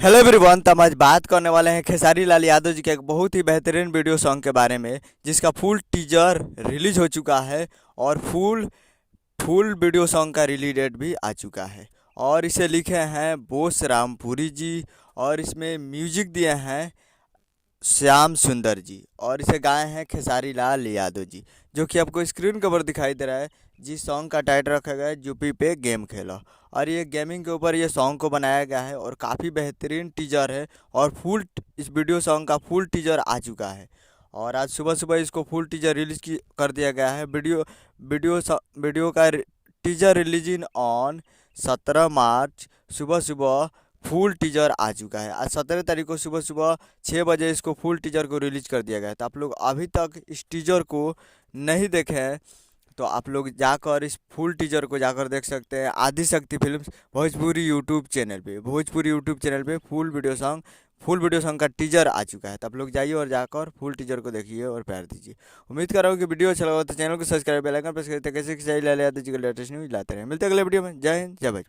Hello everyone. तो हम आज बात करने वाले हैं खेसारी लाल यादव जी के एक बहुत ही बेहतरीन वीडियो सॉन्ग के बारे में, जिसका फुल टीजर रिलीज हो चुका है और फुल फुल वीडियो सॉन्ग का रिलीज डेट भी आ चुका है। और इसे लिखे हैं बोस रामपुरी जी और इसमें म्यूजिक दिए हैं श्याम सुंदर जी और इसे गाए हैं खेसारी लाल यादव जी, जो कि आपको स्क्रीन के ऊपर दिखाई दे रहा है। जिस सॉन्ग का टाइटल रखा गया है यूपी पे गेम खेलो, और ये गेमिंग के ऊपर ये सॉन्ग को बनाया गया है और काफ़ी बेहतरीन टीजर है। और इस वीडियो सॉन्ग का फुल टीजर आ चुका है और आज सुबह सुबह इसको फुल टीजर रिलीज की कर दिया गया है। वीडियो का टीजर रिलीजिंग ऑन 17 मार्च सुबह सुबह फुल टीजर आ चुका है। आज 17 तारीख को सुबह सुबह 6 बजे इसको फुल टीजर को रिलीज कर दिया गया है। तो आप लोग अभी तक इस टीजर को नहीं देखे हैं तो आप लोग जाकर इस फुल टीजर को जाकर देख सकते हैं Adishakti films Bhojpuri YouTube channel पे फुल वीडियो सॉन्ग का टीजर आ चुका है। तो आप लोग जाइए और जाकर फुल टीजर को देखिए और प्यार दीजिए। उम्मीद कर रहा हूँ कि वीडियो अच्छा लगा तो चैनल को सब्सक्राइब बेल आइकन प्रेस करते कैसे लेटेस्ट न्यूज लाते रहे। मिलते हैं अगले वीडियो में। जय हिंद, जय भाई।